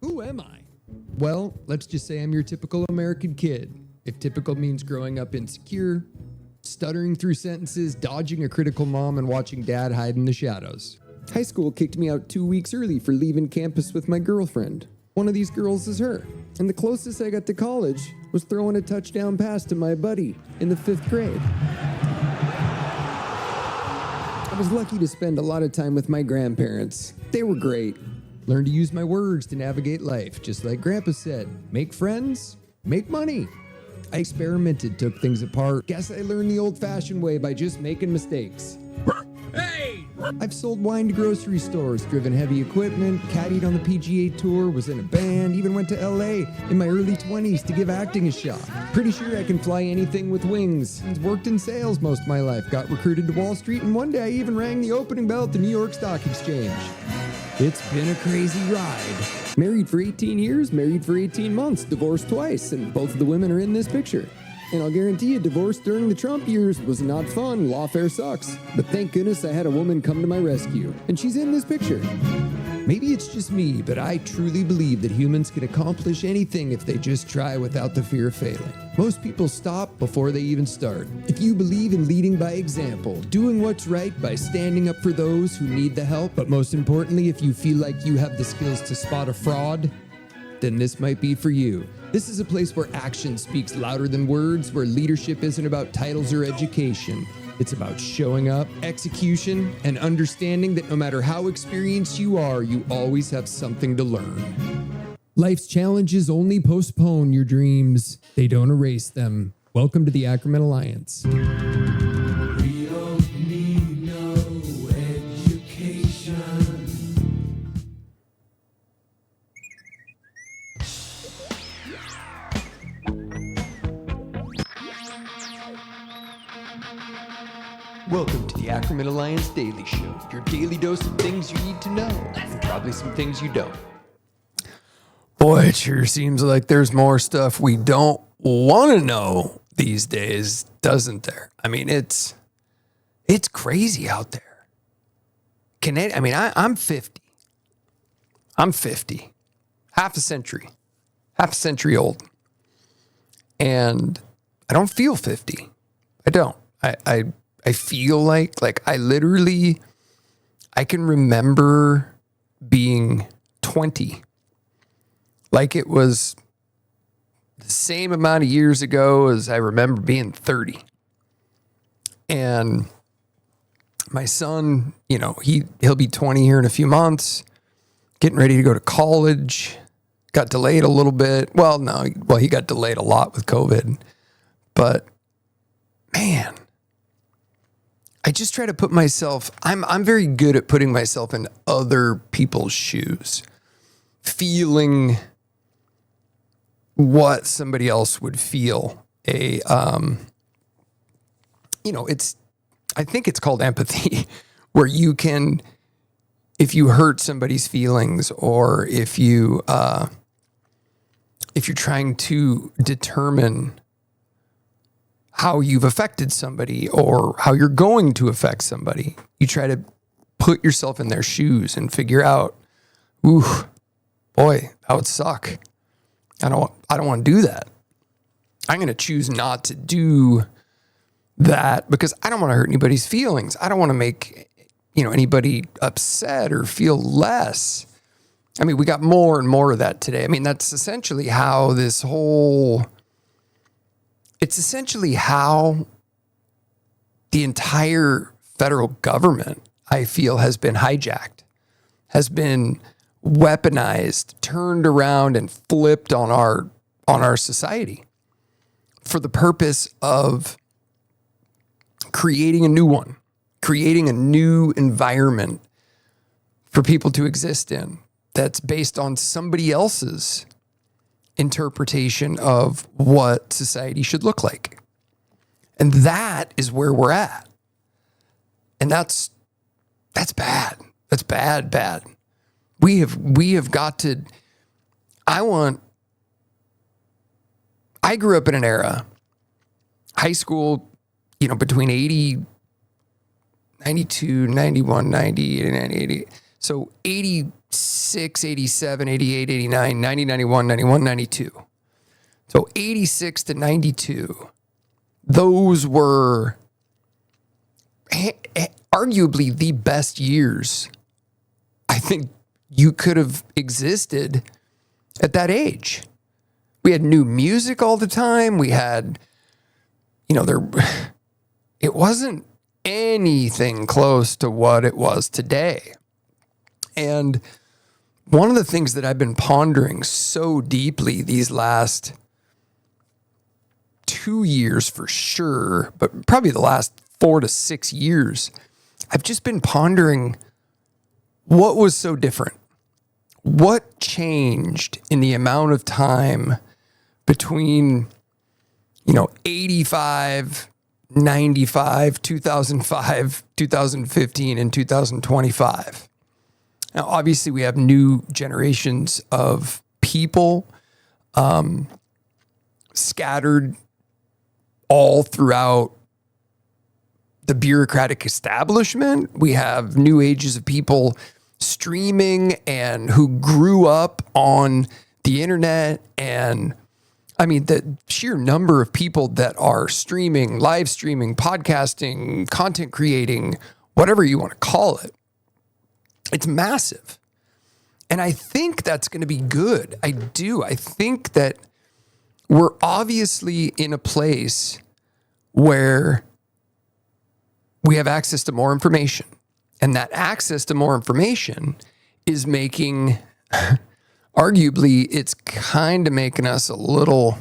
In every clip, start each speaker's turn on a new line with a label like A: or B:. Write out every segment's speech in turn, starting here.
A: Who am I? Well, let's just say I'm your typical American kid. If typical means growing up insecure, stuttering through sentences, dodging a critical mom, and watching dad hide in the shadows. High school kicked me out 2 weeks early for leaving campus with my girlfriend. One of these girls is her. And the closest I got to college was throwing a touchdown pass to my buddy in the 5th grade. I was lucky to spend a lot of time with my grandparents. They were great. Learned to use my words to navigate life, just like Grandpa said. Make friends, make money. I experimented, took things apart. Guess I learned the old-fashioned way by just making mistakes. Hey! I've sold wine to grocery stores, driven heavy equipment, caddied on the PGA Tour, was in a band, even went to LA in my early 20s to give acting a shot. Pretty sure I can fly anything with wings. Worked in sales most of my life, got recruited to Wall Street, and one day I even rang the opening bell at the New York Stock Exchange. It's been a crazy ride. Married for 18 years, married for 18 months, divorced twice, and both of the women are in this picture. And I'll guarantee you, divorce during the Trump years was not fun. Lawfare sucks. But thank goodness I had a woman come to my rescue. And she's in this picture. Maybe it's just me, but I truly believe that humans can accomplish anything if they just try without the fear of failing. Most people stop before they even start. If you believe in leading by example, doing what's right by standing up for those who need the help, but most importantly, if you feel like you have the skills to spot a fraud, then this might be for you. This is a place where action speaks louder than words, where leadership isn't about titles or education. It's about showing up, execution, and understanding that no matter how experienced you are, you always have something to learn. Life's challenges only postpone your dreams. They don't erase them. Welcome to the Ackerman Alliance.
B: We don't need no education.
A: Welcome to the Ackerman Alliance Daily Show, your daily dose of things you need to know, and probably some things you don't. Boy, it sure seems like there's more stuff we don't want to know these days, doesn't there? I mean, it's crazy out there. I'm 50. I'm 50. Half a century old. And I don't feel 50. I don't. I feel like I can remember being 20. Like it was the same amount of years ago as I remember being 30. And my son, he'll be 20 here in a few months, getting ready to go to college. Got delayed a little bit. He got delayed a lot with COVID. But man, I just try to put myself, I'm very good at putting myself in other people's shoes, feeling what somebody else would feel. I think it's called empathy, where you can, if you hurt somebody's feelings, or if you're trying to determine how you've affected somebody or how you're going to affect somebody, you try to put yourself in their shoes and figure out, boy, that would suck. I don't want to do that. I'm going to choose not to do that because I don't want to hurt anybody's feelings. I don't want to make, anybody upset or feel less. I mean, we got more and more of that today. I mean, that's essentially how it's essentially how the entire federal government, I feel, has been hijacked, has been weaponized, turned around and flipped on our society for the purpose of creating a new one, creating a new environment for people to exist in that's based on somebody else's interpretation of what society should look like. And that is where we're at. And that's bad. That's bad. We have got to, I grew up in an era, high school, between 92, 91, 90, and 80. So 86 86, 87, 88, 89, 90, 91, 91, 92. So 86 to 92, those were arguably the best years I think you could have existed at that age. We had new music all the time. We had, it wasn't anything close to what it was today. And one of the things that I've been pondering so deeply these last 2 years for sure, but probably the last 4 to 6 years, I've just been pondering what was so different. What changed in the amount of time between, 85, 95, 2005, 2015, and 2025? Now, obviously, we have new generations of people scattered all throughout the bureaucratic establishment. We have new ages of people streaming and who grew up on the internet. And I mean, the sheer number of people that are streaming, live streaming, podcasting, content creating, whatever you want to call it, it's massive. And I think that's going to be good. I do. I think that we're obviously in a place where we have access to more information. And that access to more information is making, arguably, it's kind of making us a little,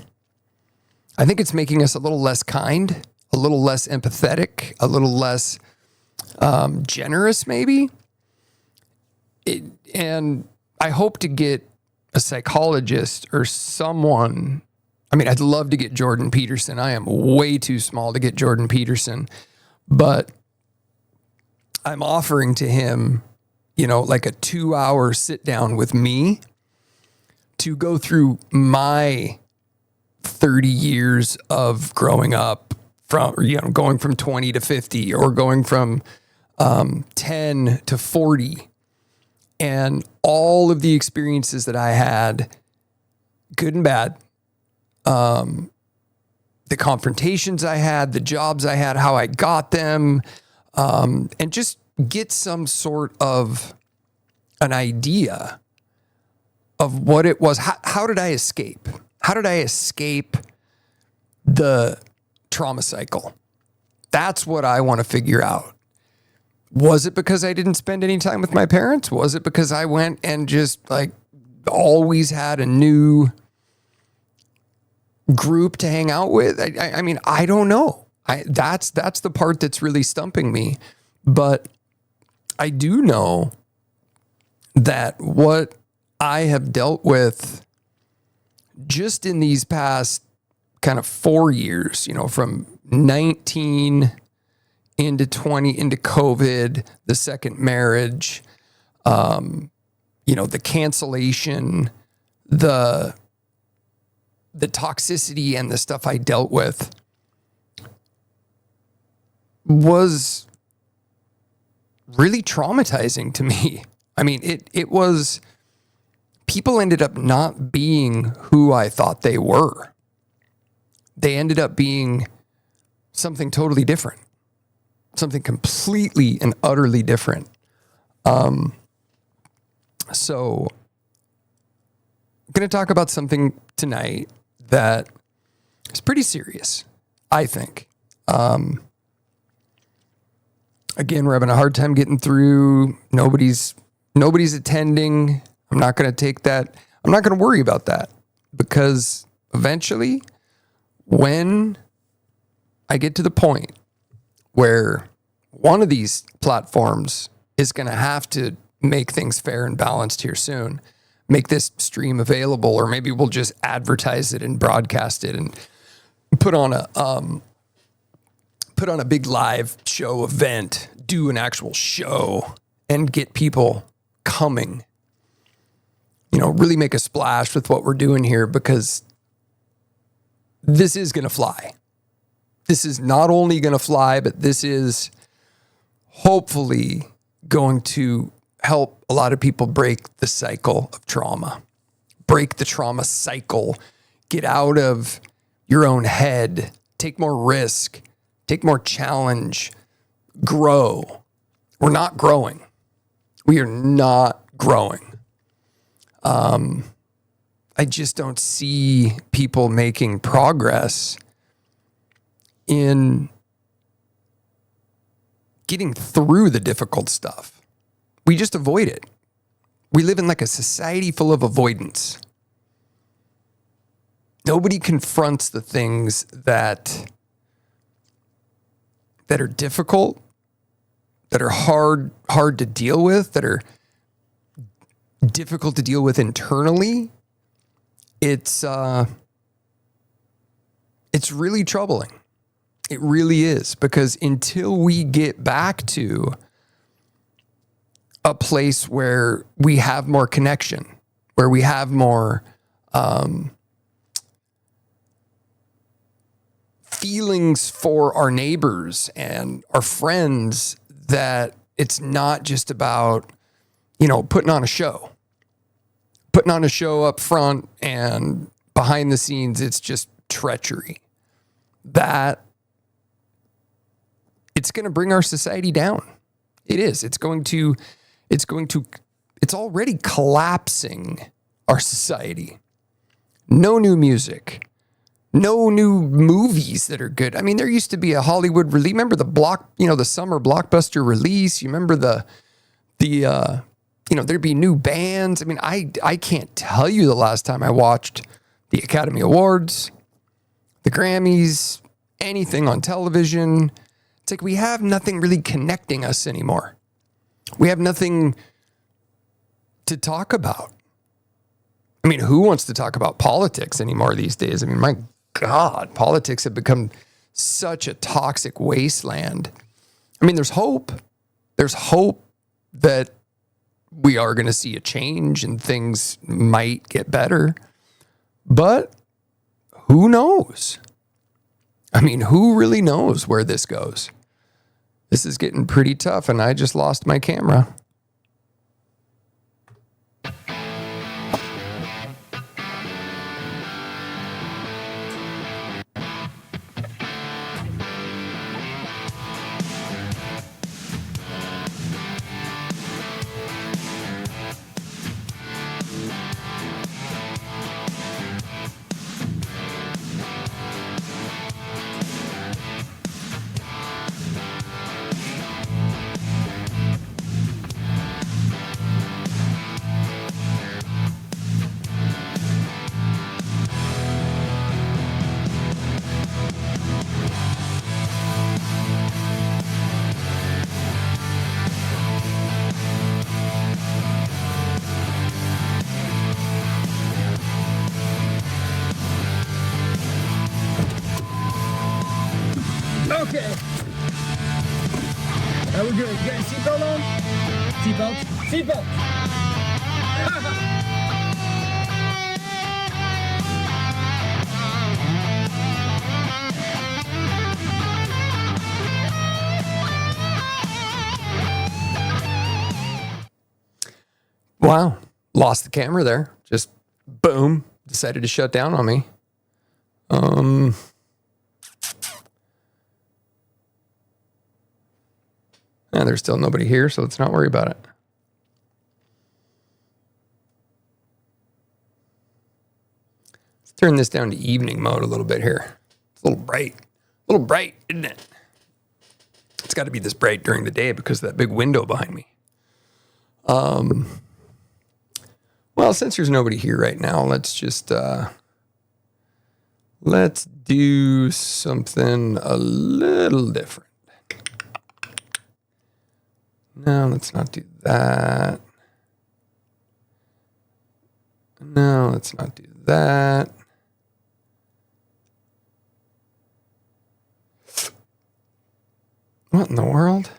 A: I think it's making us a little less kind, a little less empathetic, a little less generous, maybe. And I hope to get a psychologist or someone. I mean, I'd love to get Jordan Peterson. I am way too small to get Jordan Peterson, but I'm offering to him, like a 2-hour sit down with me to go through my 30 years of growing up from, going from 20 to 50 or going from 10 to 40, and all of the experiences that I had, good and bad, the confrontations I had, the jobs I had, how I got them, and just get some sort of an idea of what it was. How did I escape? How did I escape the trauma cycle? That's what I want to figure out. Was it because I didn't spend any time with my parents? Was it because I went and just always had a new group to hang out with? I mean, I don't know. That's the part that's really stumping me. But I do know that what I have dealt with just in these past kind of 4 years, from 19 into 20, into COVID, the second marriage, the cancellation, the toxicity and the stuff I dealt with was really traumatizing to me. I mean, it was, people ended up not being who I thought they were. They ended up being something totally different, something completely and utterly different. So I'm going to talk about something tonight that is pretty serious, I think. Again, we're having a hard time getting through. Nobody's attending. I'm not going to take that. I'm not going to worry about that, because eventually, when I get to the point where one of these platforms is going to have to make things fair and balanced here soon, make this stream available, or maybe we'll just advertise it and broadcast it and put on a big live show event, do an actual show and get people coming, really make a splash with what we're doing here, because this is going to fly. This is not only going to fly, but this is hopefully going to help a lot of people break the cycle of trauma, break the trauma cycle, get out of your own head, take more risk, take more challenge, grow. We're not growing. We are not growing. I just don't see people making progress in getting through the difficult stuff. We just avoid it. We live in like a society full of avoidance. Nobody confronts the things that are difficult, that are hard to deal with, that are difficult to deal with internally. It's really troubling. It really is, because until we get back to a place where we have more connection, where we have more feelings for our neighbors and our friends, that it's not just about, putting on a show up front, and behind the scenes, it's just treachery. That it's going to bring our society down. It is. It's already collapsing our society. No new music, no new movies that are good. I mean, there used to be a Hollywood release. Remember the summer blockbuster release? You remember there'd be new bands. I mean, I can't tell you the last time I watched the Academy Awards, the Grammys, anything on television. It's like we have nothing really connecting us anymore. We have nothing to talk about. I mean, who wants to talk about politics anymore these days? I mean, my God, politics have become such a toxic wasteland. I mean, there's hope. There's hope that we are going to see a change and things might get better. But who knows? I mean, who really knows where this goes? This is getting pretty tough, and I just lost my camera. Okay. Are we good? You got your seatbelt on? Seatbelt? Seatbelt! Wow. Lost the camera there. Just boom. Decided to shut down on me. And there's still nobody here, so let's not worry about it. Let's turn this down to evening mode a little bit here. It's a little bright. A little bright, isn't it? It's got to be this bright during the day because of that big window behind me. Well, since there's nobody here right now, let's just let's do something a little different. No, let's not do that. No, let's not do that. What in the world?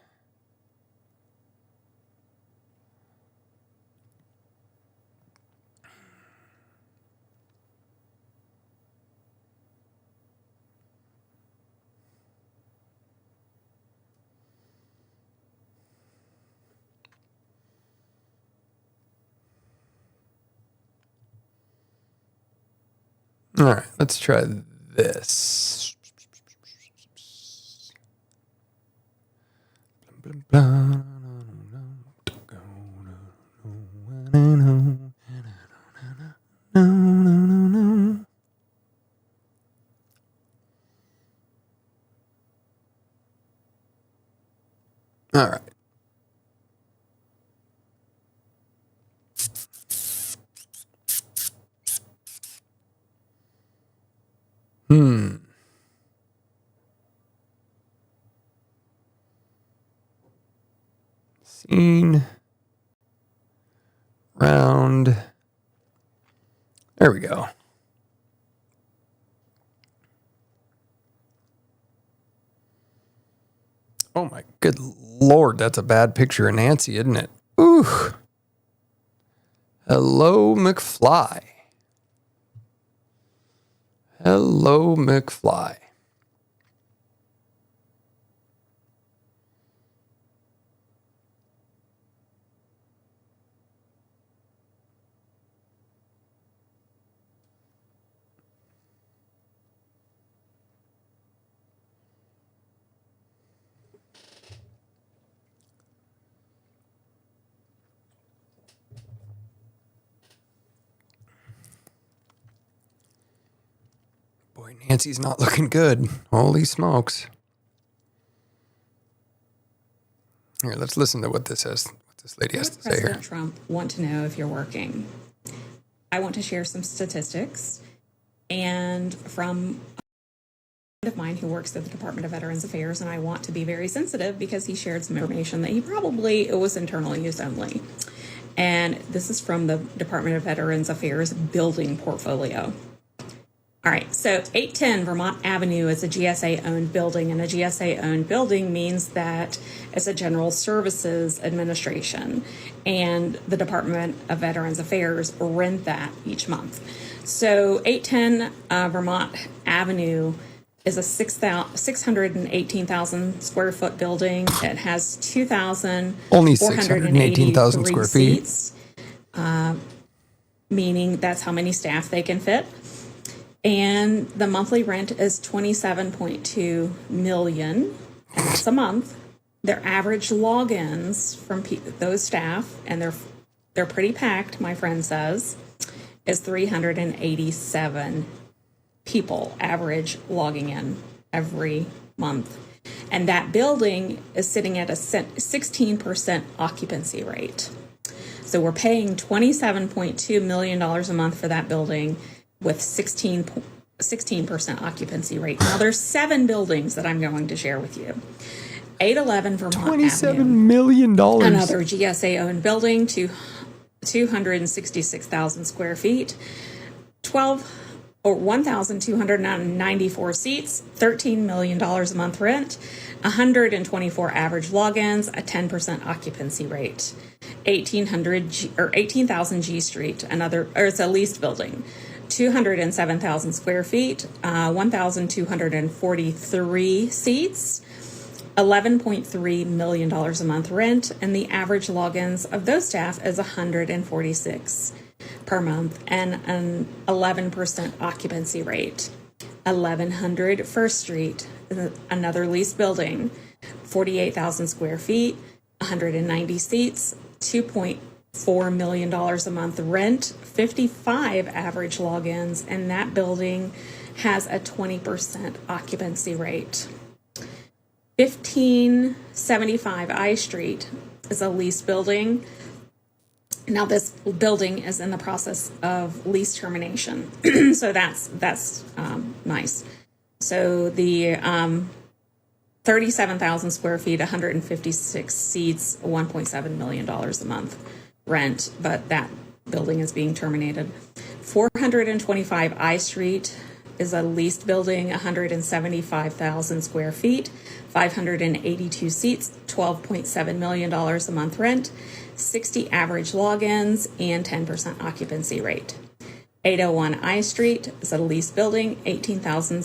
A: All right, let's try this. All right. Scene. Round. There we go. Oh my good Lord, that's a bad picture of Nancy, isn't it? Ooh. Hello, McFly. Hello, McFly. Boy, Nancy's not looking good. Holy smokes. Here, let's listen to what this says. What this lady has to say here.
C: President Trump want to know if you're working. I want to share some statistics, and from a friend of mine who works at the Department of Veterans Affairs, and I want to be very sensitive because he shared some information that it was internal use only. And this is from the Department of Veterans Affairs building portfolio. All right, so 810 Vermont Avenue is a GSA-owned building, and a GSA-owned building means that it's a General Services Administration, and the Department of Veterans Affairs rent that each month. So 810 Vermont Avenue is a 618,000 square foot building. It has
A: 618,000 square feet.
C: seats, meaning that's how many staff they can fit. And the monthly rent is $27.2 million, and that's a month. Their average logins from those staff, and they're pretty packed, my friend says, is 387 people average logging in every month. And that building is sitting at a 16% occupancy rate. So we're paying $27.2 million a month for that building, with 16% occupancy rate. Now, there's 7 buildings that I'm going to share with you. 811 Vermont
A: $27
C: Avenue,
A: million.
C: another GSA-owned building, 266,000 square feet, 1,294 seats, $13 million a month rent, 124 average logins, a 10% occupancy rate. 18,000 G Street, it's a leased building. 207,000 square feet, 1,243 seats, $11.3 million a month rent, and the average logins of those staff is 146 per month, and an 11% occupancy rate. 1100 First Street, another leased building, 48,000 square feet, 190 seats, $2.4 million a month rent, 55 average logins, and that building has a 20% occupancy rate. 1575 I Street is a leased building. Now this building is in the process of lease termination, so that's nice. So the 37,000 square feet, 156 seats, $1.7 million a month rent, but that building is being terminated. 425 I Street is a leased building, 175,000 square feet, 582 seats, $12.7 million a month rent, 60 average logins, and 10% occupancy rate. 801 I Street is a leased building, 18,000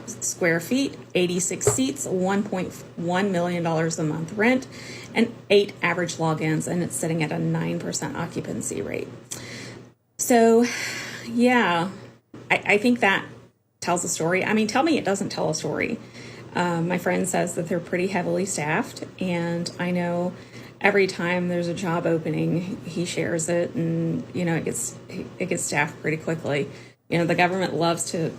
C: square feet, 86 seats, $1.1 million a month rent, and 8 average logins, and it's sitting at a 9% occupancy rate. So, yeah, I think that tells a story. I mean, tell me it doesn't tell a story. My friend says that they're pretty heavily staffed, and I know every time there's a job opening, he shares it, and it gets staffed pretty quickly. The government loves to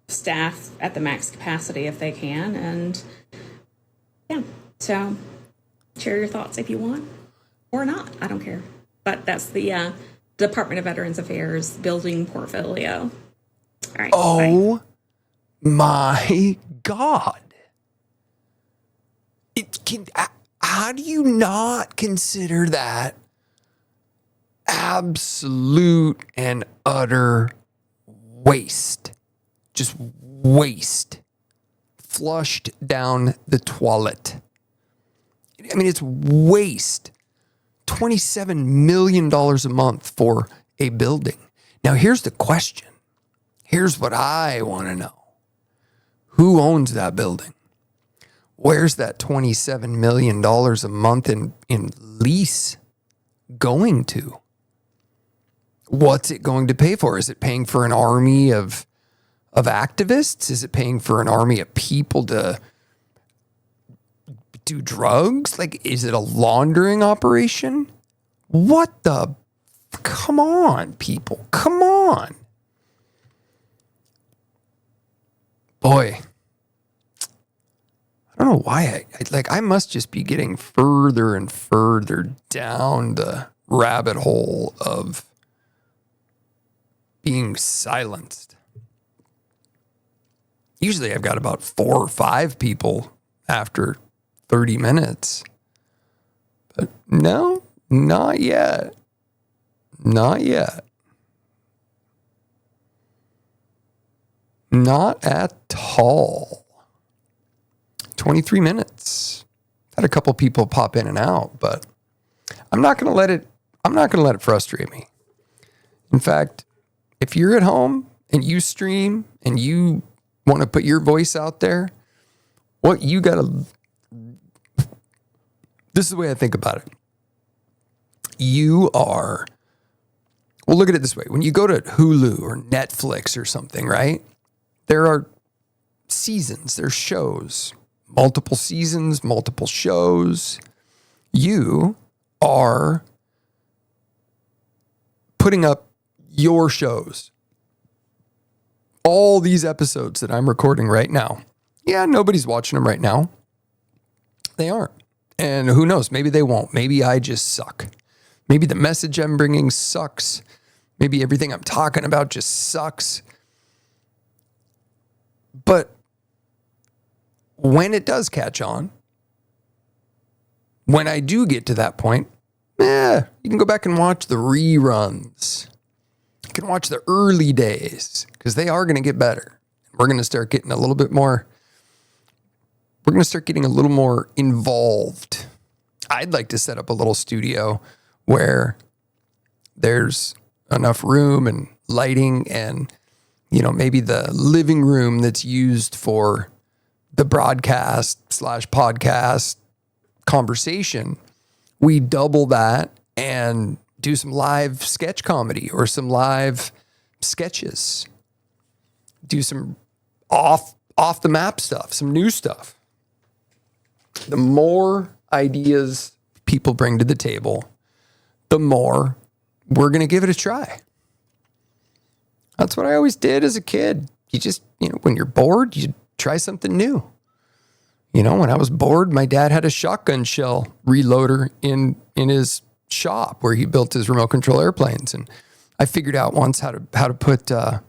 C: staff at the max capacity if they can, and yeah. So share your thoughts if you want, or not. I don't care. But that's the Department of Veterans Affairs building portfolio. All right.
A: Oh
C: bye.
A: my God. How do you not consider that absolute and utter waste? Just waste. Flushed down the toilet. I mean, it's waste. $27 million a month for a building. Now, here's the question. Here's what I want to know. Who owns that building? Where's that $27 million a month in lease going to? What's it going to pay for? Is it paying for an army of activists? Is it paying for an army of people to do drugs? Like, is it a laundering operation? What the? Come on, people. Come on. Boy. I don't know why I must just be getting further and further down the rabbit hole of being silenced. Usually I've got about 4 or 5 people after 30 minutes. But no, not yet. Not yet. Not at all. 23 minutes. Had a couple people pop in and out, but I'm not going to let it frustrate me. In fact, if you're at home and you stream and you want to put your voice out there, this is the way I think about it. Well, look at it this way. When you go to Hulu or Netflix or something, right? There are seasons, there's shows. Multiple seasons, multiple shows. You are putting up your shows. All these episodes that I'm recording right now. Yeah, nobody's watching them right now. They aren't. And who knows? Maybe they won't. Maybe I just suck. Maybe the message I'm bringing sucks. Maybe everything I'm talking about just sucks. But when it does catch on, when I do get to that point, you can go back and watch the reruns. You can watch the early days because they are going to get better. We're going to start getting a little bit more. We're going to start getting a little more involved. I'd like to set up a little studio where there's enough room and lighting and, maybe the living room that's used for the broadcast/podcast conversation, we double that and do some live sketch comedy or some live sketches. Do some off the map stuff, some new stuff. The more ideas people bring to the table, the more we're going to give it a try. That's what I always did as a kid. You just, when you're bored, you try something new. When I was bored, my dad had a shotgun shell reloader in his shop where he built his remote control airplanes. And I figured out once how to put, those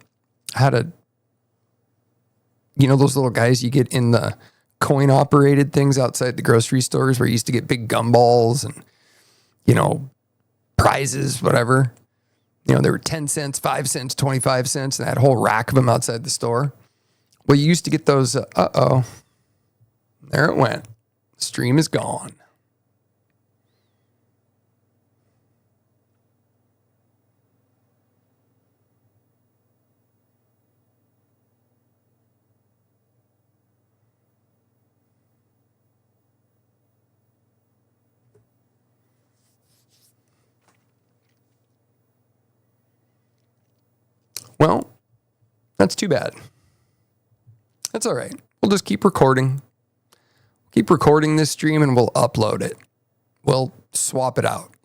A: little guys you get in the coin operated things outside the grocery stores where you used to get big gumballs and, prizes, whatever. There were 10 cents, 5 cents, 25 cents, and that whole rack of them outside the store. Well, you used to get those, there it went. The stream is gone. Well, That's too bad. That's all right. We'll just keep recording. Keep recording this stream and we'll upload it. We'll swap it out.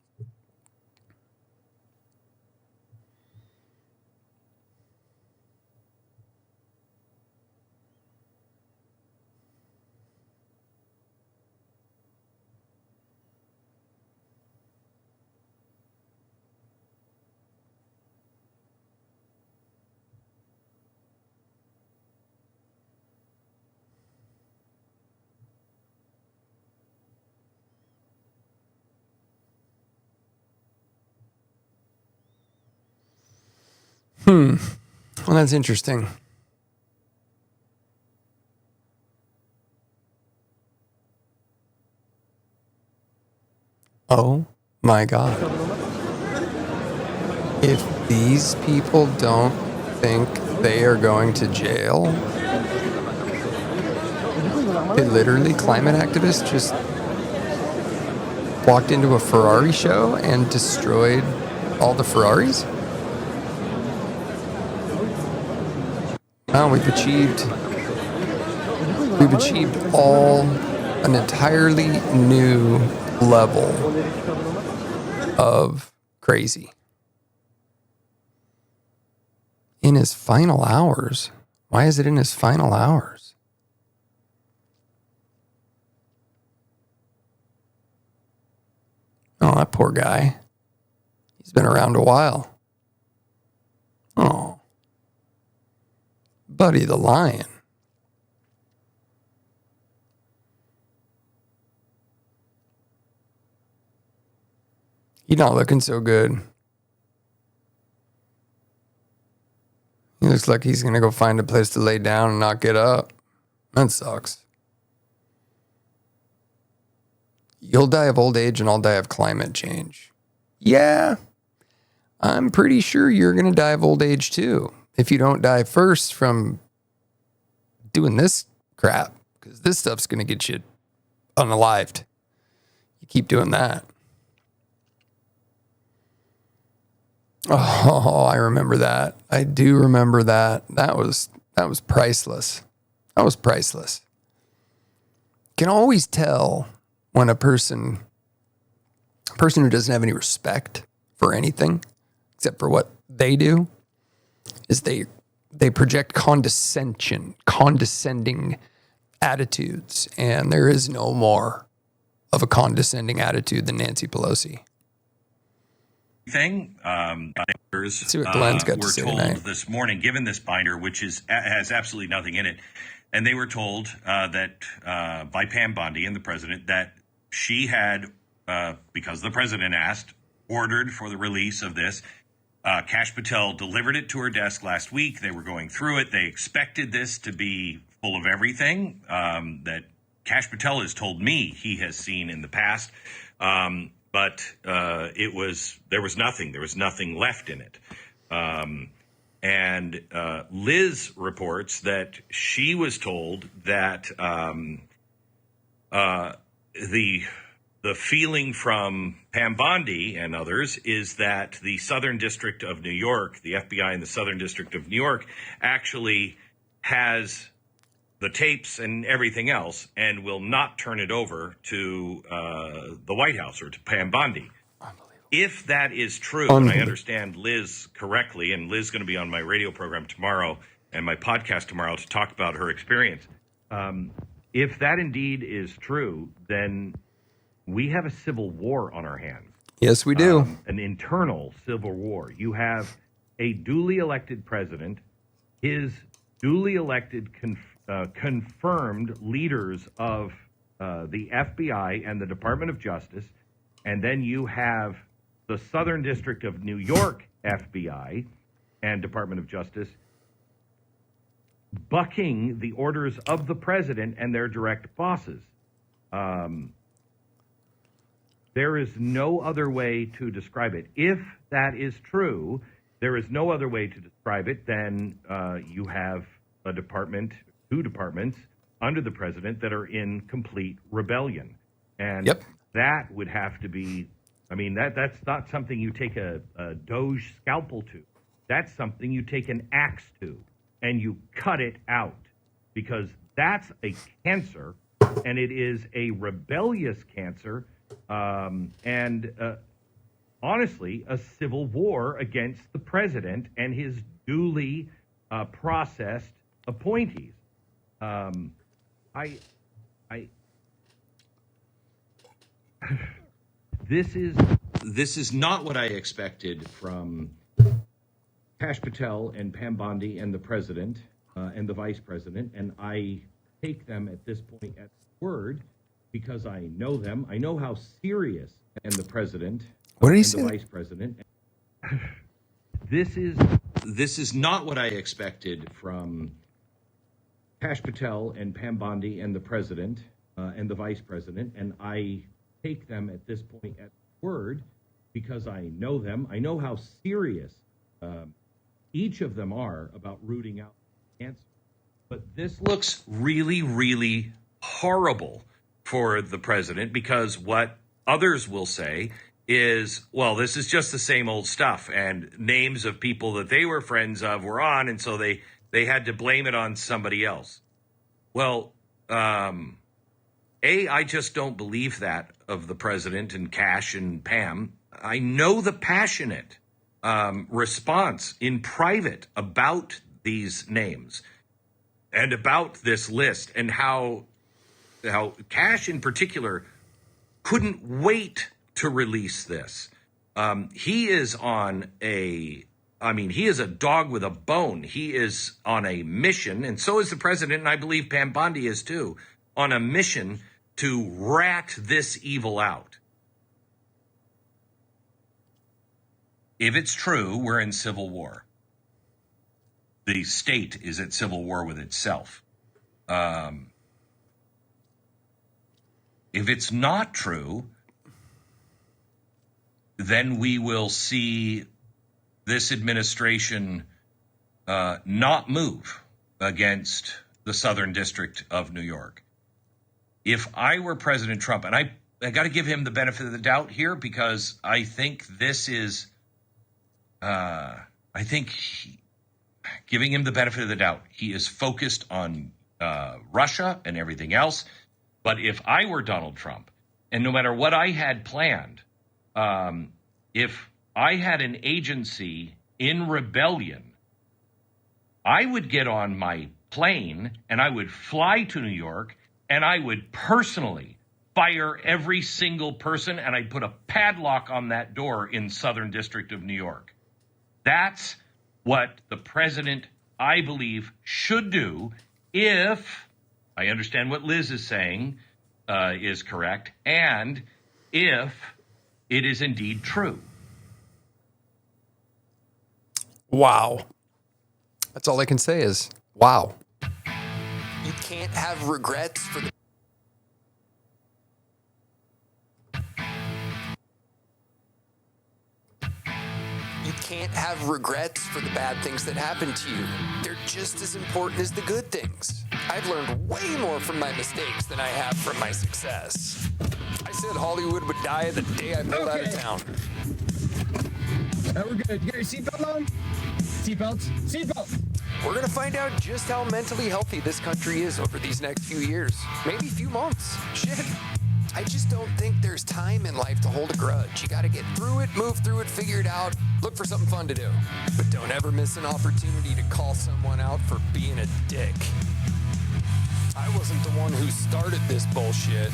A: Well, that's interesting. Oh my God. If these people don't think they are going to jail, they literally, climate activists just walked into a Ferrari show and destroyed all the Ferraris? Wow, we've achieved an entirely new level of crazy. In his final hours. Why is it in his final hours? Oh, that poor guy. He's been around a while. Oh. Buddy the Lion. He's not looking so good. He looks like he's going to go find a place to lay down and not get up. That sucks. You'll die of old age and I'll die of climate change. Yeah, I'm pretty sure you're going to die of old age too. If you don't die first from doing this crap, because this stuff's going to get you unalived. You keep doing that. Oh, I remember that. I do remember that. That was priceless. That was priceless. Can always tell when a person who doesn't have any respect for anything except for what they do is they project condescension, condescending attitudes, and there is no more of a condescending attitude than Nancy Pelosi.
D: Thing.
A: Let's see what Glenn's got to say
D: told
A: tonight.
D: This morning, given this binder, which has absolutely nothing in it, and they were told that by Pam Bondi and the president that she had, because the president asked, ordered for the release of this. Kash Patel delivered it to her desk last week. They were going through it. They expected this to be full of everything that Kash Patel has told me he has seen in the past. But there was nothing. There was nothing left in it. And Liz reports that she was told that the feeling from Pam Bondi and others is that the Southern District of New York, the FBI in the Southern District of New York, actually has the tapes and everything else and will not turn it over to the White House or to Pam Bondi. If that is true, and I understand Liz correctly, and Liz is going to be on my radio program tomorrow and my podcast tomorrow to talk about her experience. If that indeed is true, then we have a civil war on our hands.
A: Yes, we do.
D: An internal civil war. You have a duly elected president, his duly elected confirmed leaders of the FBI and the Department of Justice, and then you have the Southern District of New York FBI and Department of Justice bucking the orders of the president and their direct bosses. There is no other way to describe it. If that is true, there is no other way to describe it than you have a department, two departments under the president that are in complete rebellion. And that would have to be, I mean, that's not something you take a Doge scalpel to. That's something you take an axe to. and you cut it out, because that's a cancer, and it is a rebellious cancer, and honestly, a civil war against the president and his duly processed appointees. This is not what I expected from Kash Patel and Pam Bondi and the president and the vice president, and I take them at this point at word because I know them. I know how serious, and the president
A: What did he
D: and
A: say?
D: the vice president. This is not what I expected from Kash Patel and Pam Bondi and the president and the vice president, and I take them at this point at word because I know them. I know how serious each of them are about rooting out cancer. But this looks really, really horrible for the president, because what others will say is, well, this is just the same old stuff, and names of people that they were friends of were on, and so they had to blame it on somebody else. Well, I just don't believe that of the president and Kash and Pam. I know the passionate response in private about these names and about this list, and how Kash in particular couldn't wait to release this. He is he is a dog with a bone. He is on a mission, and so is the president, and I believe Pam Bondi is too, on a mission to rat this evil out. If it's true, we're in civil war. The state is at civil war with itself. If it's not true, then we will see this administration not move against the Southern District of New York. If I were President Trump, and I got to give him the benefit of the doubt here, because I think this is, giving him the benefit of the doubt, he is focused on Russia and everything else. But if I were Donald Trump, and no matter what I had planned, if I had an agency in rebellion, I would get on my plane and I would fly to New York, and I would personally fire every single person, and I'd put a padlock on that door in Southern District of New York. That's what the president, I believe, should do if I understand what Liz is saying is correct, and if it is indeed true.
A: Wow. That's all I can say is, wow. You can't have regrets for the... You can't have regrets for the bad things that happen to you. They're just as important as the good things. I've learned way more from my mistakes than I have from my success. I said Hollywood would die the day I pulled out of town.
E: We're good. You got your seatbelt on? Seatbelts? Seatbelt!
A: We're going to find out just how mentally healthy this country is over these next few years. Maybe a few months. Shit. I just don't think there's time in life to hold a grudge. You got to get through it, move through it, figure it out, look for something fun to do. But don't ever miss an opportunity to call someone out for being a dick. I wasn't the one who started this bullshit,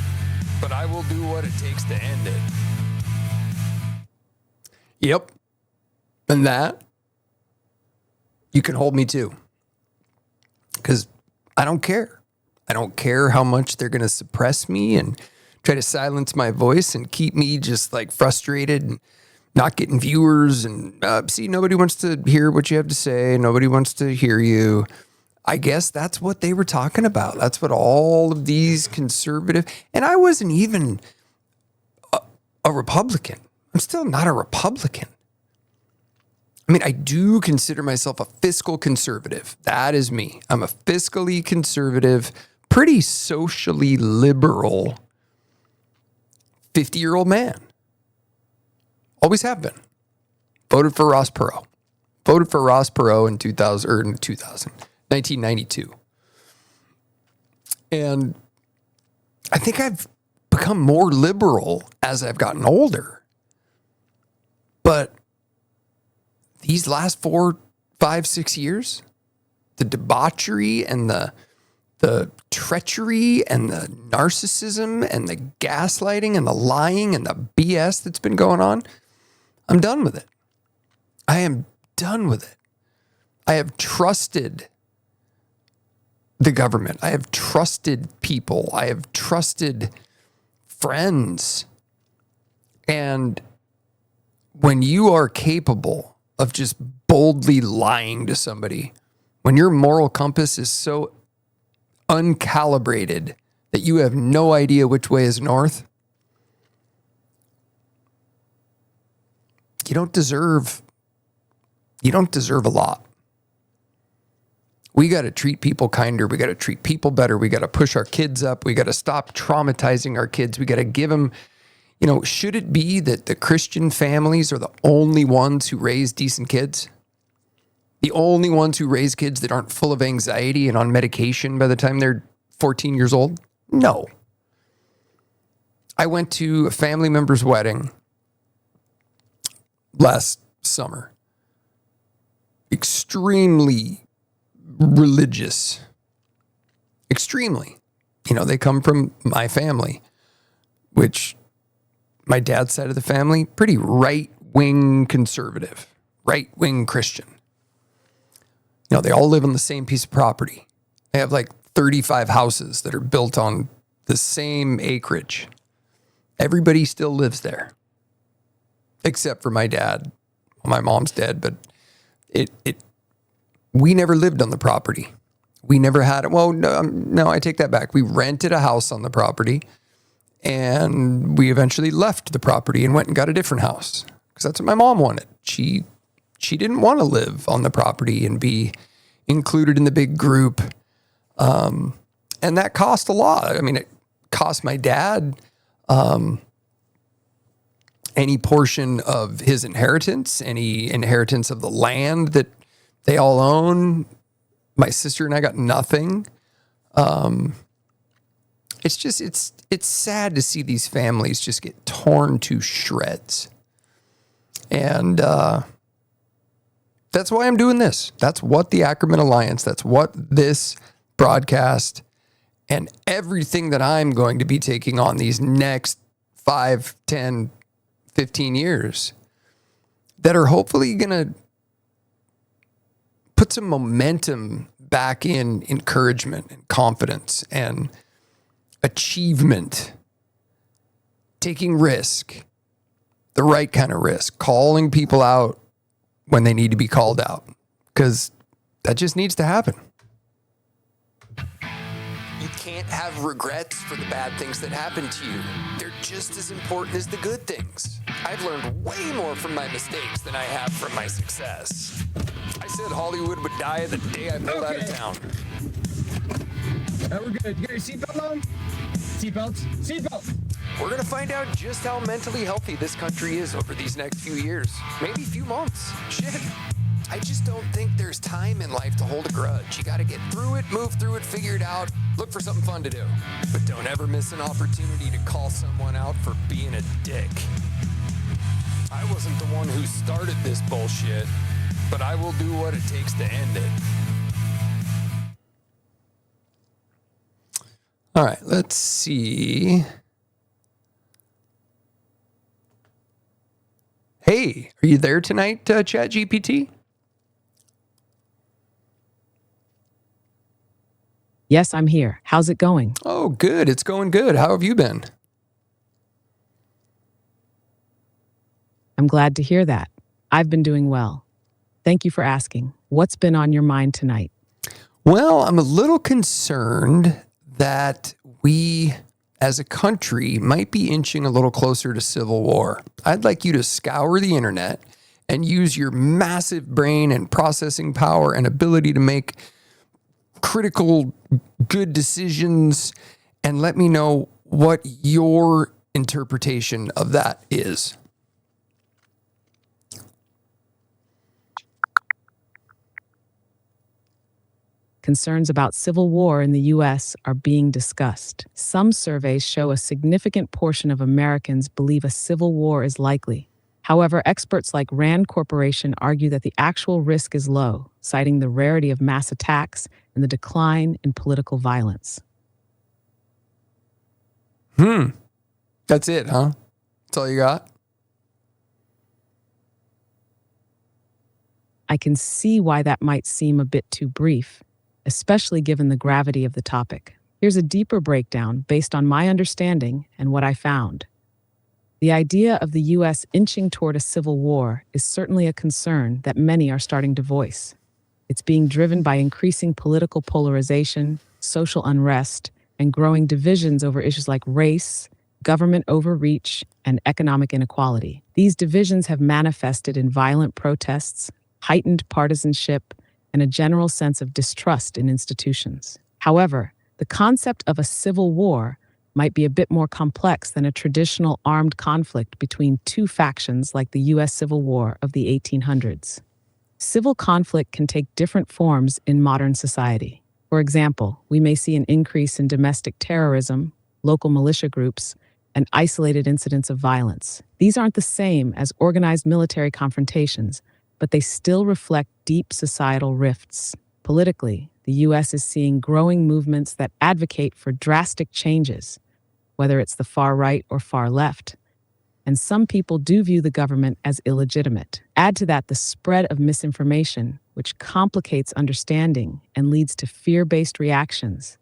A: but I will do what it takes to end it. Yep. And that, you can hold me to. Because I don't care. I don't care how much they're going to suppress me and try to silence my voice and keep me just like frustrated and not getting viewers. And see, nobody wants to hear what you have to say. Nobody wants to hear you. I guess that's what they were talking about. That's what all of these conservative, and I wasn't even a Republican. I'm still not a Republican. I mean, I do consider myself a fiscal conservative. That is me. I'm a fiscally conservative, pretty socially liberal 50-year-old man. Always have been. Voted for Ross Perot. Voted for Ross Perot in 2000. 1992. And I think I've become more liberal as I've gotten older. But these last 4, 5, 6 years, the debauchery and the treachery and the narcissism and the gaslighting and the lying and the BS that's been going on, I'm done with it. I am done with it. I have trusted the government. I have trusted people. I have trusted friends. And when you are capable of just boldly lying to somebody, when your moral compass is so uncalibrated that you have no idea which way is north, you don't deserve a lot. We got to treat people kinder. We got to treat people better. We got to push our kids up. We got to stop traumatizing our kids. We got to give them, should it be that the Christian families are the only ones who raise decent kids? The only ones who raise kids that aren't full of anxiety and on medication by the time they're 14 years old? No. I went to a family member's wedding last summer. Extremely religious. Extremely. They come from my family, which my dad's side of the family, pretty right-wing conservative, right-wing Christian. They all live on the same piece of property. They have like 35 houses that are built on the same acreage. Everybody still lives there. Except for my dad. My mom's dead, but we never lived on the property. We never had it. Well, no, I take that back. We rented a house on the property, and we eventually left the property and went and got a different house because that's what my mom wanted. She didn't want to live on the property and be included in the big group. And that cost a lot. I mean, it cost my dad any portion of his inheritance, any inheritance of the land that they all own. My sister and I got nothing. It's sad to see these families just get torn to shreds. And that's why I'm doing this. That's what the Ackerman Alliance, that's what this broadcast and everything that I'm going to be taking on these next 5, 10, 15 years that are hopefully going to put some momentum back in encouragement and confidence and achievement, taking risk, the right kind of risk, calling people out when they need to be called out, because that just needs to happen. You can't have regrets for the bad things that happen to you. They're just as important as the good things. I've learned way more from my mistakes than I have from my success. I said Hollywood would die the day I pulled out of town.
E: We're good. You got your seatbelt on? Seatbelts? Seatbelt!
A: We're going to find out just how mentally healthy this country is over these next few years. Maybe a few months. Shit. I just don't think there's time in life to hold a grudge. You got to get through it, move through it, figure it out, look for something fun to do. But don't ever miss an opportunity to call someone out for being a dick. I wasn't the one who started this bullshit, but I will do what it takes to end it. All right, let's see. Hey, are you there tonight, ChatGPT?
F: Yes, I'm here. How's it going?
A: Oh, good. It's going good. How have you been?
F: I'm glad to hear that. I've been doing well. Thank you for asking. What's been on your mind tonight?
A: Well, I'm a little concerned that we, as a country, might be inching a little closer to civil war. I'd like you to scour the internet and use your massive brain and processing power and ability to make critical, good decisions and let me know what your interpretation of that is.
F: Concerns about civil war in the U.S. are being discussed. Some surveys show a significant portion of Americans believe a civil war is likely. However, experts like Rand Corporation argue that the actual risk is low, citing the rarity of mass attacks and the decline in political violence.
A: That's it, huh? That's all you got?
F: I can see why that might seem a bit too brief, especially given the gravity of the topic. Here's a deeper breakdown based on my understanding and what I found. The idea of the U.S. inching toward a civil war is certainly a concern that many are starting to voice. It's being driven by increasing political polarization, social unrest, and growing divisions over issues like race, government overreach, and economic inequality. These divisions have manifested in violent protests, heightened partisanship, and a general sense of distrust in institutions. However, the concept of a civil war might be a bit more complex than a traditional armed conflict between two factions like the U.S. Civil War of the 1800s. Civil conflict can take different forms in modern society. For example, we may see an increase in domestic terrorism, local militia groups, and isolated incidents of violence. These aren't the same as organized military confrontations, but they still reflect deep societal rifts. Politically, the U.S. is seeing growing movements that advocate for drastic changes, whether it's the far right or far left. And some people do view the government as illegitimate. Add to that the spread of misinformation, which complicates understanding and leads to fear-based reactions.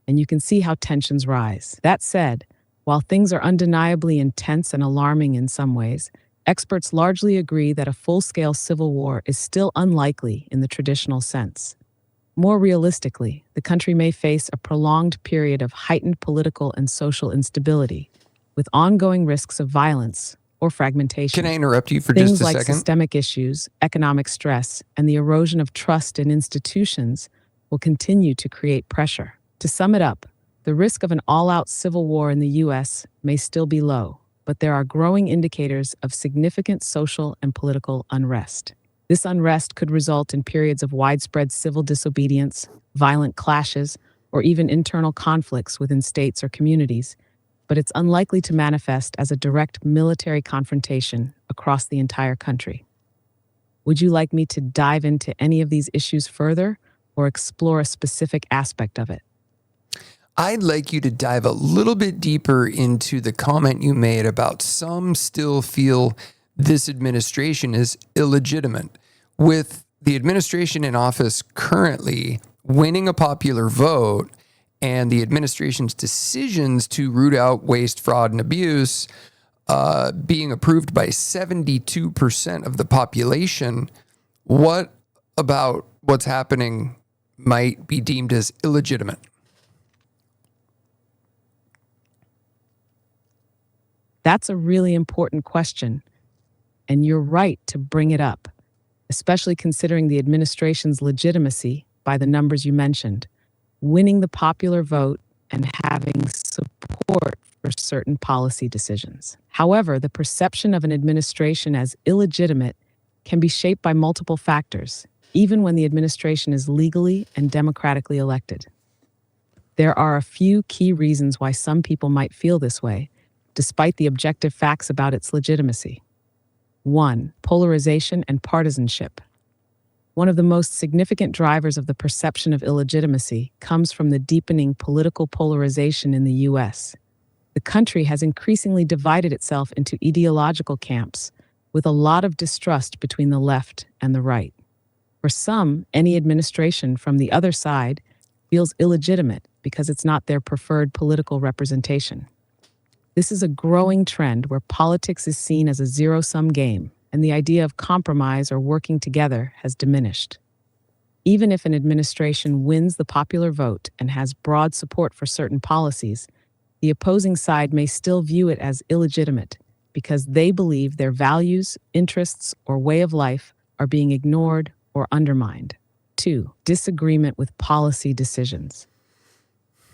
F: And you can see how tensions rise. That said, while things are undeniably intense and alarming in some ways, experts largely agree that a full-scale civil war is still unlikely in the traditional sense. More realistically, the country may face a prolonged period of heightened political and social instability, with ongoing risks of violence or fragmentation.
A: Can I interrupt you for
F: Things
A: just a
F: like
A: second?
F: systemic issues, economic stress, and the erosion of trust in institutions will continue to create pressure. To sum it up, the risk of an all-out civil war in the U.S. may still be low, but there are growing indicators of significant social and political unrest. This unrest could result in periods of widespread civil disobedience, violent clashes, or even internal conflicts within states or communities, but it's unlikely to manifest as a direct military confrontation across the entire country. Would you like me to dive into any of these issues further or explore a specific aspect of it?
A: I'd like you to dive a little bit deeper into the comment you made about some still feel this administration is illegitimate. With the administration in office currently winning a popular vote and the administration's decisions to root out waste, fraud, and abuse being approved by 72% of the population, what about what's happening might be deemed as illegitimate?
F: That's a really important question, and you're right to bring it up, especially considering the administration's legitimacy by the numbers you mentioned, winning the popular vote and having support for certain policy decisions. However, the perception of an administration as illegitimate can be shaped by multiple factors, even when the administration is legally and democratically elected. There are a few key reasons why some people might feel this way, despite the objective facts about its legitimacy. 1. Polarization and partisanship. One of the most significant drivers of the perception of illegitimacy comes from the deepening political polarization in the U.S. The country has increasingly divided itself into ideological camps, with a lot of distrust between the left and the right. For some, any administration from the other side feels illegitimate because it's not their preferred political representation. This is a growing trend where politics is seen as a zero-sum game, and the idea of compromise or working together has diminished. Even if an administration wins the popular vote and has broad support for certain policies, the opposing side may still view it as illegitimate because they believe their values, interests, or way of life are being ignored or undermined. 2. Disagreement with policy decisions.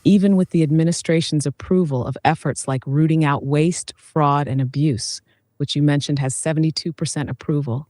F: Even with the administration's approval of efforts like rooting out waste, fraud, and abuse, which you mentioned has 72% approval,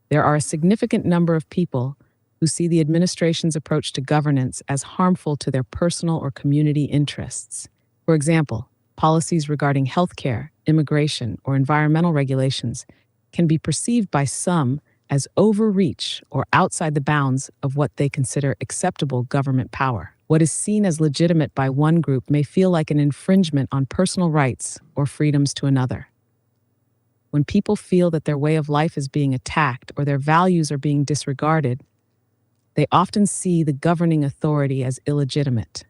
F: there are a significant number of people who see the administration's approach to governance as harmful to their personal or community interests. For example, policies regarding healthcare, immigration, or environmental regulations can be perceived by some as overreach or outside the bounds of what they consider acceptable government power. What is seen as legitimate by one group may feel like an infringement on personal rights or freedoms to another. When people feel that their way of life is being attacked or their values are being disregarded, they often see the governing authority as illegitimate.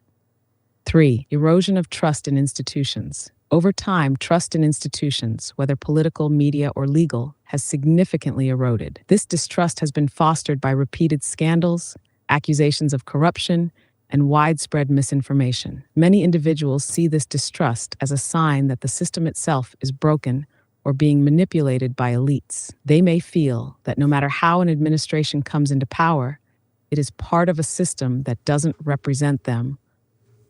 F: 3. Erosion of trust in institutions. Over time, trust in institutions, whether political, media, or legal, has significantly eroded. This distrust has been fostered by repeated scandals, accusations of corruption, and widespread misinformation. Many individuals see this distrust as a sign that the system itself is broken or being manipulated by elites. They may feel that no matter how an administration comes into power, it is part of a system that doesn't represent them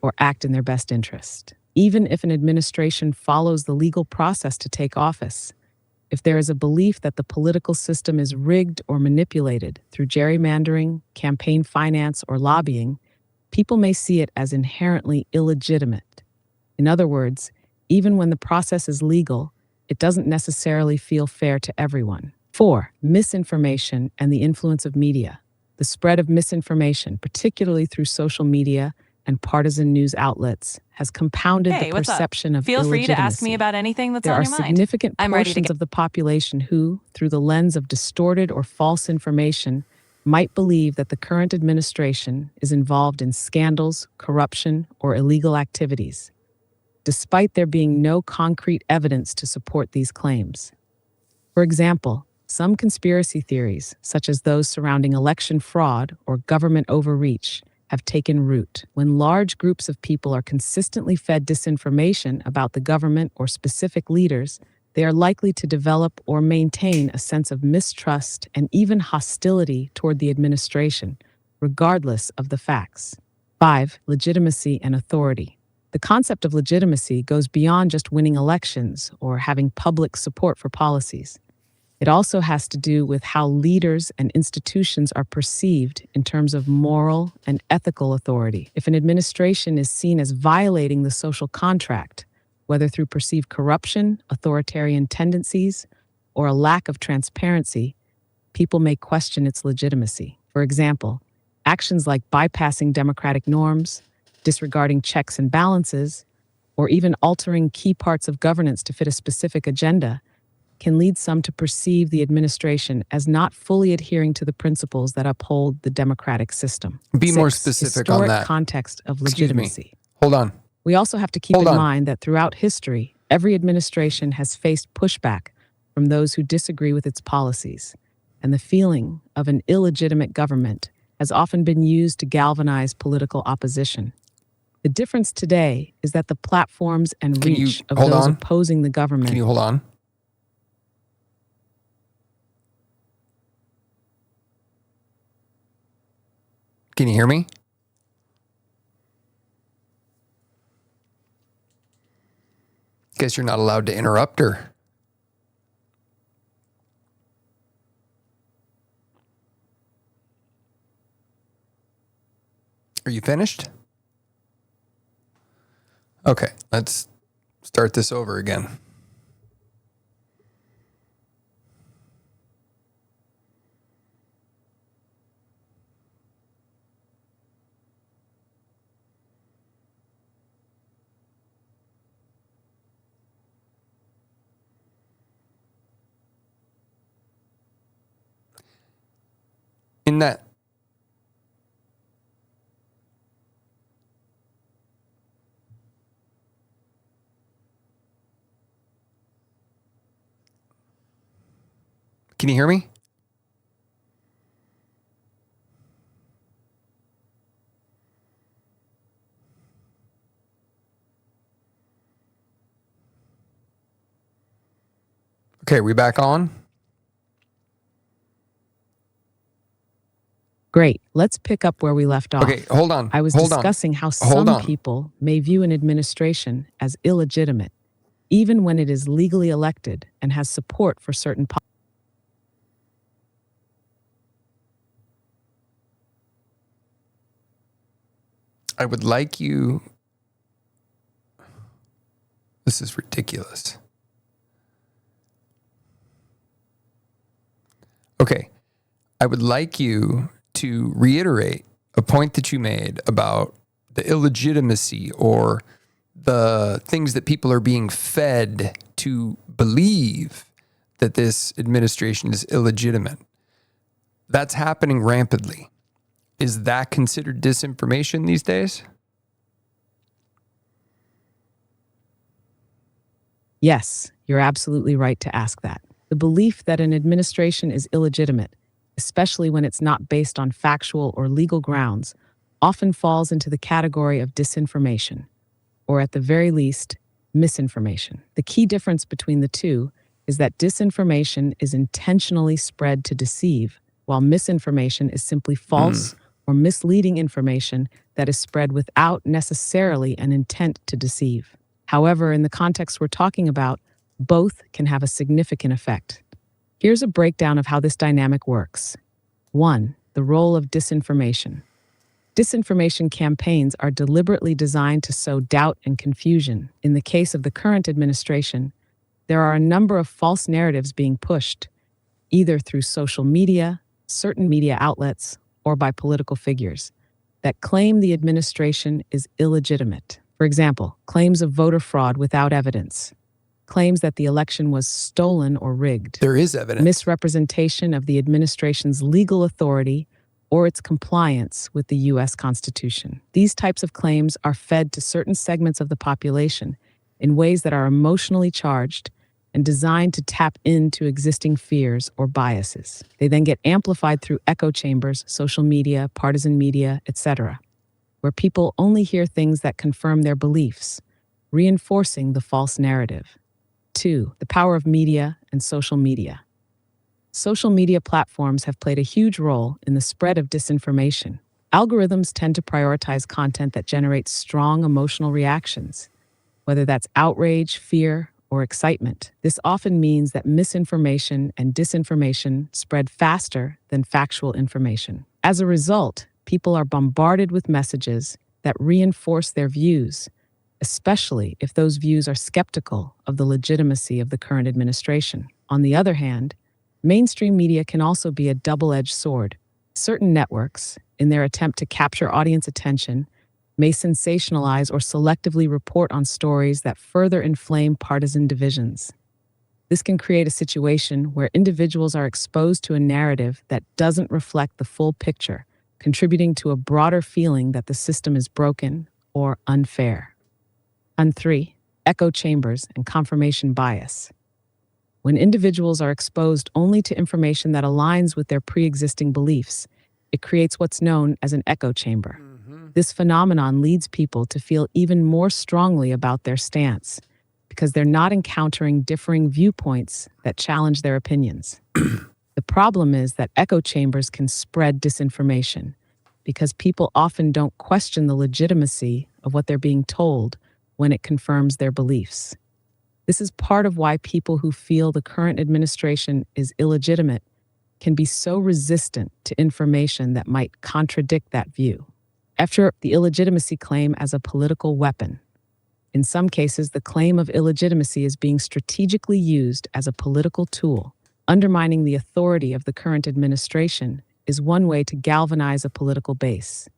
F: or act in their best interest. Even if an administration follows the legal process to take office, if there is a belief that the political system is rigged or manipulated through gerrymandering, campaign finance, or lobbying, people may see it as inherently illegitimate. In other words, even when the process is legal, it doesn't necessarily feel fair to everyone. 4. Misinformation and the influence of media. The spread of misinformation, particularly through social media and partisan news outlets, has compounded the perception of
G: Feel free to ask me
F: illegitimacy.
G: about anything that's
F: There
G: on
F: are
G: your mind.
F: significant
G: I'm ready to
F: portions of the population who, through the lens of distorted or false information, might believe that the current administration is involved in scandals, corruption, or illegal activities, despite there being no concrete evidence to support these claims. For example, some conspiracy theories, such as those surrounding election fraud or government overreach, have taken root. When large groups of people are consistently fed disinformation about the government or specific leaders, they are likely to develop or maintain a sense of mistrust and even hostility toward the administration, regardless of the facts. 5. Legitimacy and authority. The concept of legitimacy goes beyond just winning elections or having public support for policies. It also has to do with how leaders and institutions are perceived in terms of moral and ethical authority. If an administration is seen as violating the social contract, whether through perceived corruption, authoritarian tendencies, or a lack of transparency, people may question its legitimacy. For example, actions like bypassing democratic norms, disregarding checks and balances, or even altering key parts of governance to fit a specific agenda can lead some to perceive the administration as not fully adhering to the principles that uphold the democratic system.
A: Be more
F: 6.
A: specific on
F: Historic
A: that.
F: context of
A: Excuse me.
F: legitimacy.
A: Hold on.
F: We also have to keep
A: Hold
F: in
A: on.
F: mind that throughout history, every administration has faced pushback from those who disagree with its policies, and the feeling of an illegitimate government has often been used to galvanize political opposition. The difference today is that the platforms and
A: Can you
F: reach of
A: hold
F: those
A: on?
F: opposing the government.
A: Can you hold on? Can you hear me? Guess you're not allowed to interrupt her. Are you finished? Okay, let's start this over again. In that Can you hear me? Okay, we back on?
F: Great. Let's pick up where we left off.
A: Okay, hold on.
F: I was
A: Hold on.
F: discussing how
A: Hold
F: some
A: on.
F: people may view an administration as illegitimate, even when it is legally elected and has support for certain policies.
A: I would like you. This is ridiculous. Okay. I would like you to reiterate a point that you made about the illegitimacy or the things that people are being fed to believe that this administration is illegitimate. That's happening rampantly. Is that considered disinformation these days?
F: Yes, you're absolutely right to ask that. The belief that an administration is illegitimate, especially when it's not based on factual or legal grounds, often falls into the category of disinformation, or at the very least, misinformation. The key difference between the two is that disinformation is intentionally spread to deceive, while misinformation is simply false or misleading information that is spread without necessarily an intent to deceive. However, in the context we're talking about, both can have a significant effect. Here's a breakdown of how this dynamic works. 1. The role of disinformation. Disinformation campaigns are deliberately designed to sow doubt and confusion. In the case of the current administration, there are a number of false narratives being pushed, either through social media, certain media outlets, or by political figures, that claim the administration is illegitimate. For example, claims of voter fraud without evidence, claims that the election was stolen or rigged.
A: There is evidence.
F: Misrepresentation of the administration's legal authority or its compliance with the U.S. Constitution. These types of claims are fed to certain segments of the population in ways that are emotionally charged and designed to tap into existing fears or biases. They then get amplified through echo chambers, social media, partisan media, etc., where people only hear things that confirm their beliefs, reinforcing the false narrative. 2. The power of media and social media. Social media platforms have played a huge role in the spread of disinformation. Algorithms tend to prioritize content that generates strong emotional reactions, whether that's outrage, fear, or excitement. This often means that misinformation and disinformation spread faster than factual information. As a result, people are bombarded with messages that reinforce their views, especially if those views are skeptical of the legitimacy of the current administration. On the other hand, mainstream media can also be a double-edged sword. Certain networks, in their attempt to capture audience attention, may sensationalize or selectively report on stories that further inflame partisan divisions. This can create a situation where individuals are exposed to a narrative that doesn't reflect the full picture, contributing to a broader feeling that the system is broken or unfair. And 3, echo chambers and confirmation bias. When individuals are exposed only to information that aligns with their pre-existing beliefs, it creates what's known as an echo chamber. This phenomenon leads people to feel even more strongly about their stance because they're not encountering differing viewpoints that challenge their opinions. The problem is that echo chambers can spread disinformation because people often don't question the legitimacy of what they're being told when it confirms their beliefs. This is part of why people who feel the current administration is illegitimate can be so resistant to information that might contradict that view. After the illegitimacy claim as a political weapon. In some cases, the claim of illegitimacy is being strategically used as a political tool. Undermining the authority of the current administration is one way to galvanize a political base.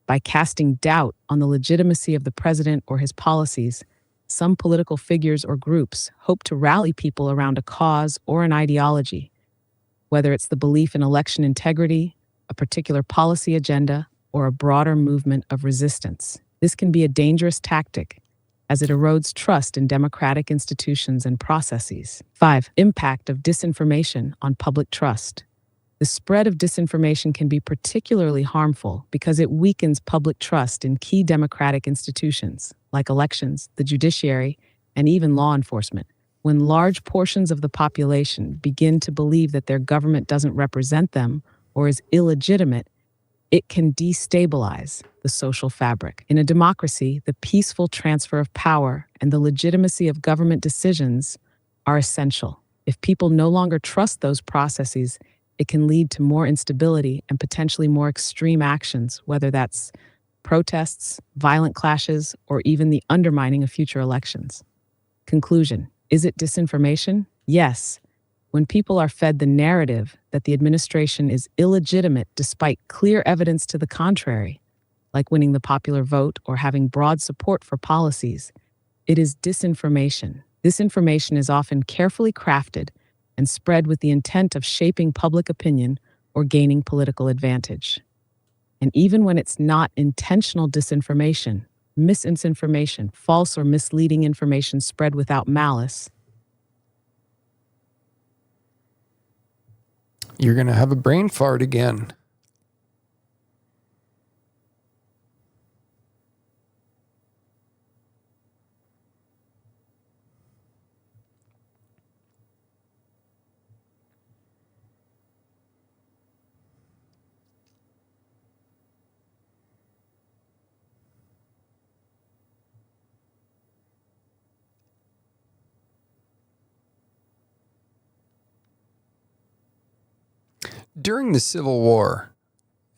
F: By casting doubt on the legitimacy of the president or his policies, some political figures or groups hope to rally people around a cause or an ideology, whether it's the belief in election integrity, a particular policy agenda, or a broader movement of resistance. This can be a dangerous tactic, as it erodes trust in democratic institutions and processes. 5. Impact of disinformation on public trust. The spread of disinformation can be particularly harmful because it weakens public trust in key democratic institutions, like elections, the judiciary, and even law enforcement. When large portions of the population begin to believe that their government doesn't represent them or is illegitimate, it can destabilize the social fabric. In a democracy, the peaceful transfer of power and the legitimacy of government decisions are essential. If people no longer trust those processes, it can lead to more instability and potentially more extreme actions, whether that's protests, violent clashes, or even the undermining of future elections. Conclusion: is it disinformation? Yes. When people are fed the narrative that the administration is illegitimate despite clear evidence to the contrary, like winning the popular vote or having broad support for policies, it is disinformation. This information is often carefully crafted and spread with the intent of shaping public opinion or gaining political advantage. And even when it's not intentional disinformation, misinformation, false or misleading information spread without malice,
A: You're going to have a brain fart again. During the Civil War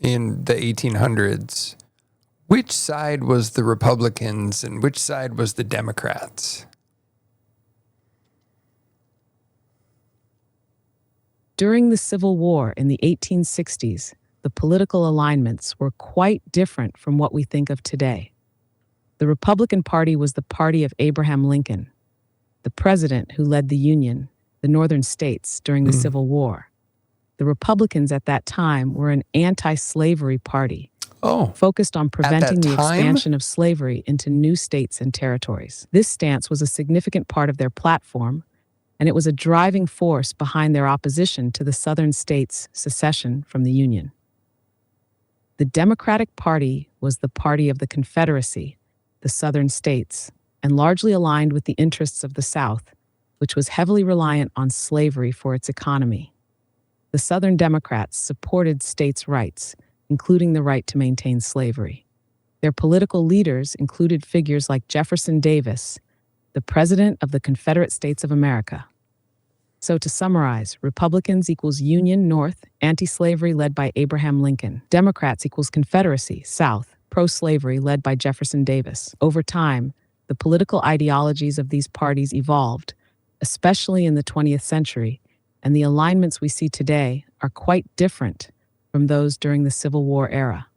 A: in the 1800s, which side was the Republicans and which side was the Democrats?
F: during the Civil War in the 1860s, the political alignments were quite different from what we think of today. The Republican Party was the party of Abraham Lincoln, the president who led the Union, the Northern states, during the Civil War. The Republicans at that time were an anti-slavery party, focused on preventing the expansion of slavery into new states and territories. This stance was a significant part of their platform, and it was a driving force behind their opposition to the Southern states' secession from the Union. The Democratic Party was the party of the Confederacy, the Southern states, and largely aligned with the interests of the South, which was heavily reliant on slavery for its economy. The Southern Democrats supported states' rights, including the right to maintain slavery. Their political leaders included figures like Jefferson Davis, the President of the Confederate States of America. So to summarize, Republicans equals Union, North, anti-slavery led by Abraham Lincoln. Democrats equals Confederacy, South, pro-slavery led by Jefferson Davis. Over time, the political ideologies of these parties evolved, especially in the 20th century, and the alignments we see today are quite different from those during the Civil War era.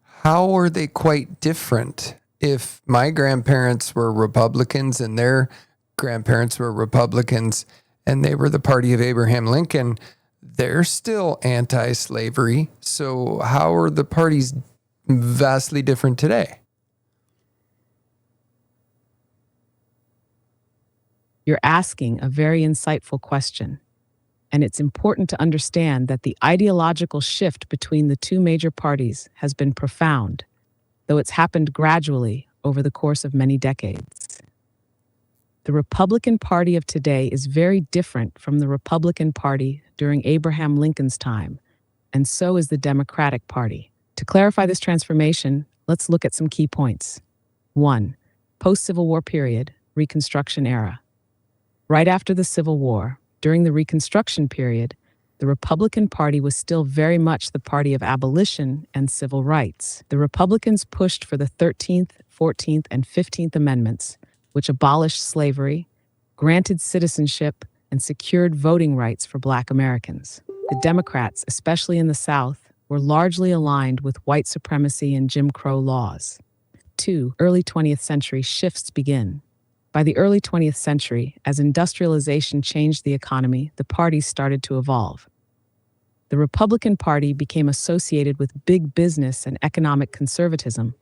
A: How are they quite different? If my grandparents were Republicans and their grandparents were Republicans and they were the party of Abraham Lincoln, they're still anti-slavery. So how are the parties vastly different today?
F: You're asking a very insightful question, and it's important to understand that the ideological shift between the two major parties has been profound, though it's happened gradually over the course of many decades. The Republican Party of today is very different from the Republican Party during Abraham Lincoln's time, and so is the Democratic Party. To clarify this transformation, let's look at some key points. 1. Post-Civil War period, Reconstruction era. Right after the Civil War, during the Reconstruction period, the Republican Party was still very much the party of abolition and civil rights. The Republicans pushed for the 13th, 14th, and 15th Amendments, which abolished slavery, granted citizenship, and secured voting rights for Black Americans. The Democrats, especially in the South, were largely aligned with white supremacy and Jim Crow laws. 2. Early 20th century shifts begin. By the early 20th century, as industrialization changed the economy, the parties started to evolve. The Republican Party became associated with big business and economic conservatism,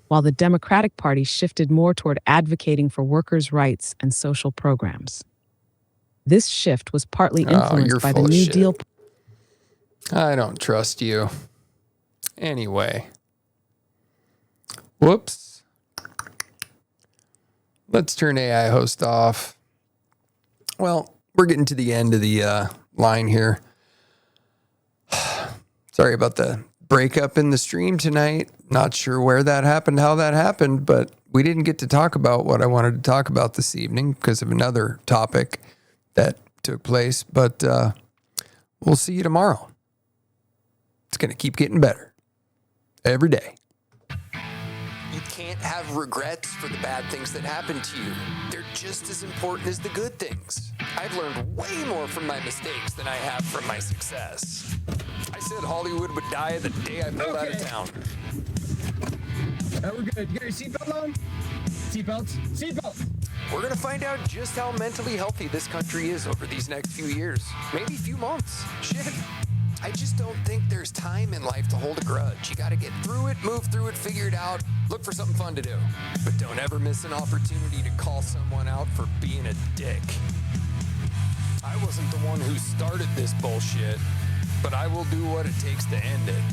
F: while the Democratic Party shifted more toward advocating for workers' rights and social programs. This shift was partly influenced by the New Deal.
A: I don't trust you. Anyway. Whoops. Let's turn AI host off. Well, we're getting to the end of the line here. Sorry about the breakup in the stream tonight. Not sure where that happened, how that happened, but we didn't get to talk about what I wanted to talk about this evening because of another topic that took place. But we'll see you tomorrow. It's going to keep getting better. Every day. You can't have regrets for the bad things that happen to you. They're just as important as the good things. I've learned way more from my mistakes than I have from my success. I said Hollywood would die the day I pulled out of town.
E: We're good. You got your seatbelt on? Seatbelts. Seatbelt.
A: We're gonna find out just how mentally healthy this country is over these next few years, maybe few months. Shit. I just don't think there's time in life to hold a grudge. You gotta get through it, move through it, figure it out, look for something fun to do. But don't ever miss an opportunity to call someone out for being a dick. I wasn't the one who started this bullshit, but I will do what it takes to end it.